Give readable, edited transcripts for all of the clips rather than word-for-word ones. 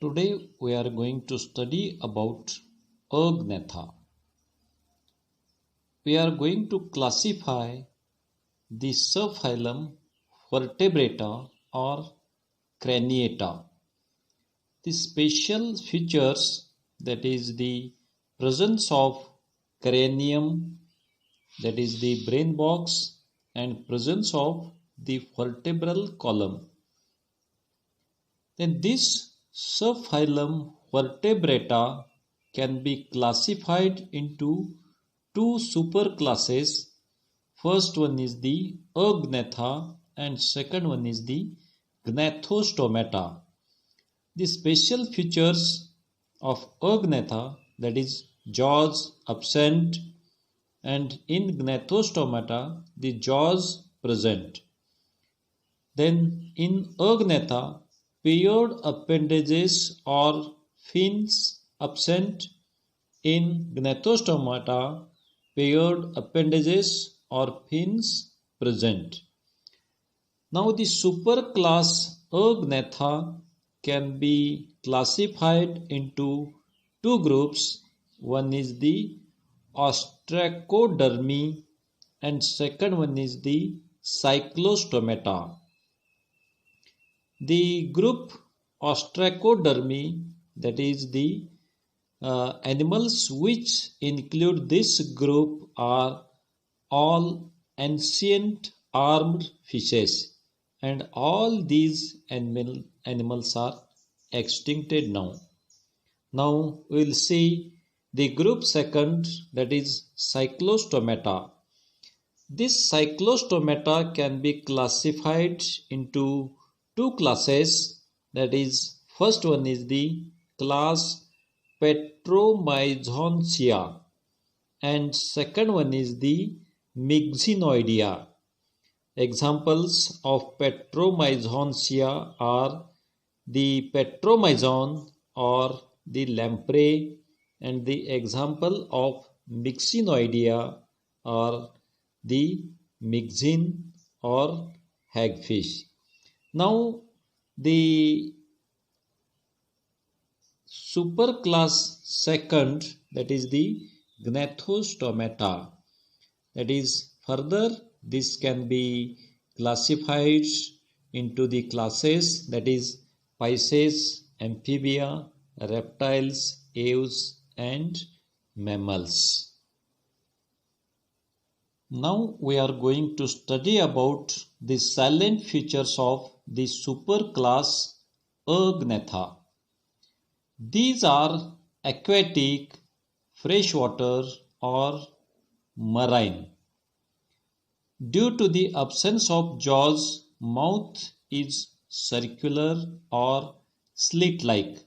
Today we are going to study about Agnatha. We are going to classify the subphylum Vertebrata or Craniata. The special features, that is the presence of cranium, that is the brain box, and presence of the vertebral column. Then this subphylum Vertebrata can be classified into two superclasses. First one is the Agnatha and second one is the Gnathostomata. The special features of Agnatha, that is jaws absent, and in Gnathostomata the jaws present. Then in Agnatha, paired appendages or fins absent. In Gnathostomata, paired appendages or fins present. Now the superclass Agnatha can be classified into two groups. One is the Ostracodermi and second one is the Cyclostomata. The group Ostracodermi, that is the animals which include this group, are all ancient armed fishes, and all these animals are extincted now. Now we will see the group second, that is Cyclostomata. This Cyclostomata can be classified into two classes, that is first one is the class Petromyzontia and second one is the Myxinoidea. Examples of Petromyzontia are the Petromyzon or the lamprey, and the example of Myxinoidea are the myxine or hagfish. Now the superclass second, that is the Gnathostomata, that is further this can be classified into the classes, that is Pisces, amphibia, reptiles, aves and mammals. Now we are going to study about the silent features of the superclass Agnatha. These are aquatic, freshwater or marine. Due to the absence of jaws, mouth is circular or slit-like.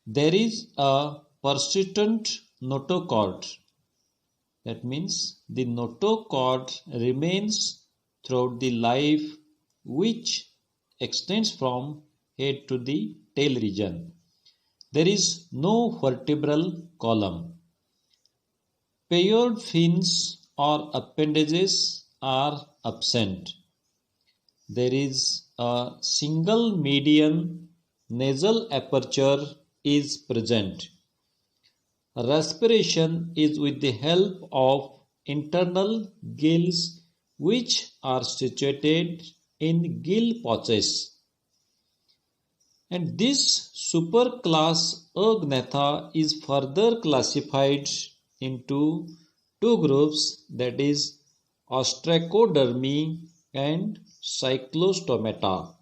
There is a persistent notochord. That means the notochord remains throughout the life, which extends from head to the tail region. There is no vertebral column. Paired fins or appendages are absent. There is a single median nasal aperture is present. Respiration is with the help of internal gills which are situated in gill pouches. And this superclass Agnatha is further classified into two groups, that is Ostracodermi and Cyclostomata.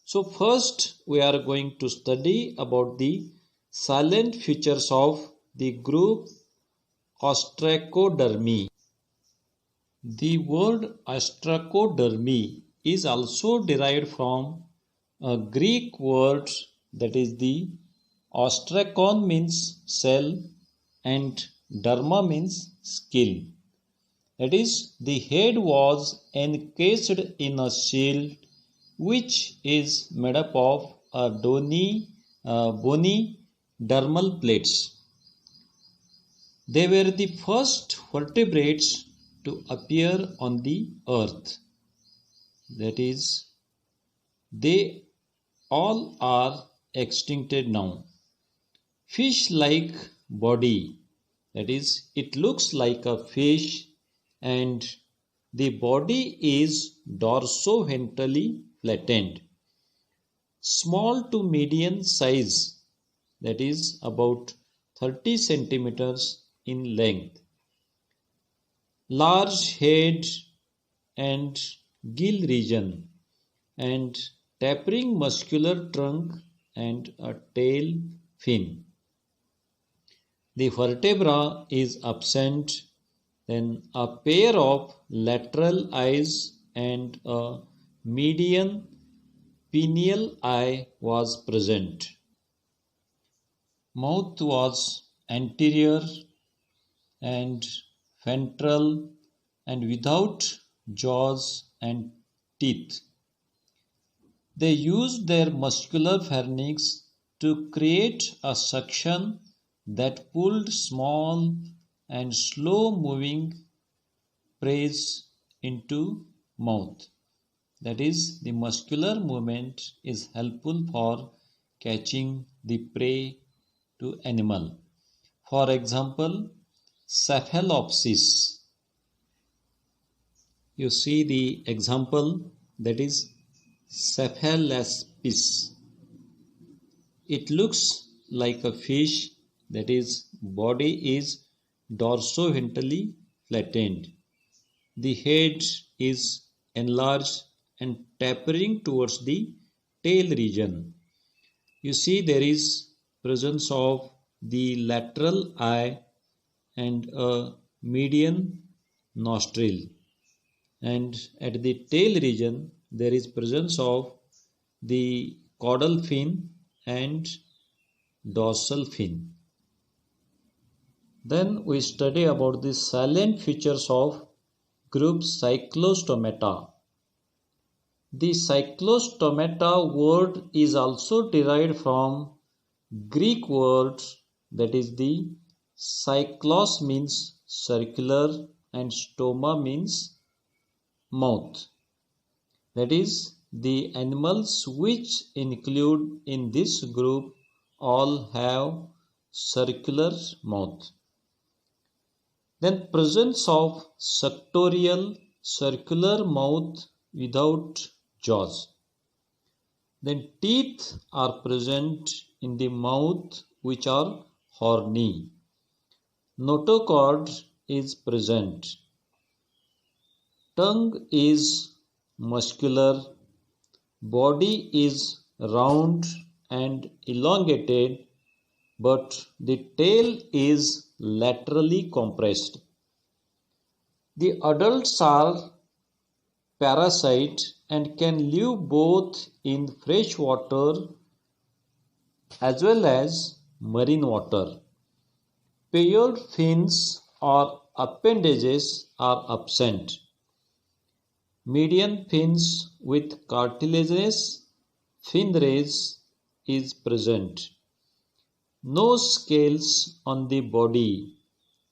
So first we are going to study about the silent features of the group Ostracodermi. The word Ostracodermi is also derived from a Greek word, that is the ostrakon means cell and derma means skin. That is, the head was encased in a shield which is made up of bony dermal plates. They were the first vertebrates to appear on the earth. That is, they all are extincted now. Fish-like body, that is, it looks like a fish and the body is dorso-ventrally flattened. Small to medium size, that is about 30 centimeters in length. Large head and gill region and tapering muscular trunk and a tail fin. The vertebra is absent, then a pair of lateral eyes and a median pineal eye was present. Mouth was anterior and ventral and without jaws and teeth. They used their muscular pharynx to create a suction that pulled small and slow moving prey into mouth. That is, the muscular movement is helpful for catching the prey to animal. For example, cephalopsis. You see the example, that is cephalaspis. It looks like a fish, that is, body is dorso-ventrally flattened. The head is enlarged and tapering towards the tail region. You see there is presence of the lateral eye and a median nostril, and at the tail region there is presence of the caudal fin and dorsal fin. Then we study about the salient features of group Cyclostomata. The Cyclostomata word is also derived from Greek word, that is, the cyclos means circular and stoma means mouth. That is, the animals which include in this group all have circular mouth. Then presence of suctorial circular mouth without jaws. Then teeth are present in the mouth which are horny. Notochord is present. Tongue is muscular. Body is round and elongated, but the tail is laterally compressed. The adults are parasite and can live both in fresh water as well as marine water. Paired fins or appendages are absent. Median fins with cartilaginous fin rays is present. No scales on the body,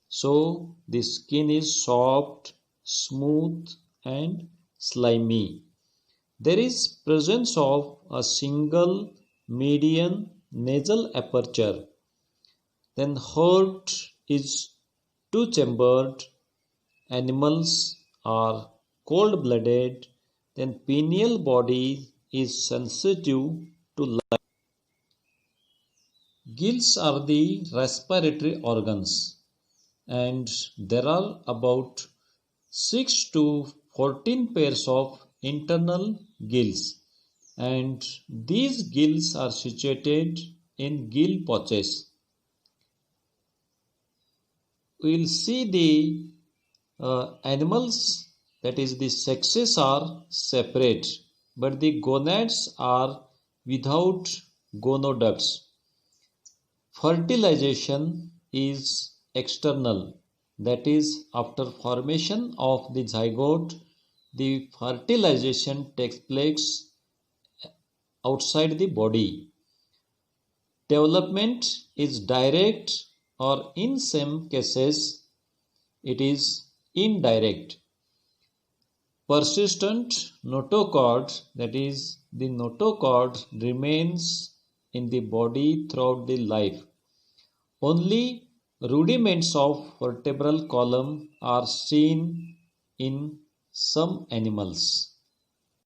so the skin is soft, smooth and slimy. There is presence of a single median nasal aperture. Then heart is two-chambered. Animals are cold-blooded. Then pineal body is sensitive to light. Gills are the respiratory organs, and there are about 6 to 14 pairs of internal gills, and these gills are situated in gill pouches. We will see the animals, that is, the sexes are separate, but the gonads are without gonoducts. Fertilization is external, that is, after formation of the zygote, the fertilization takes place outside the body. Development is direct, or in some cases it is indirect. Persistent notochord, that is, the notochord remains in the body throughout the life. Only rudiments of vertebral column are seen in some animals.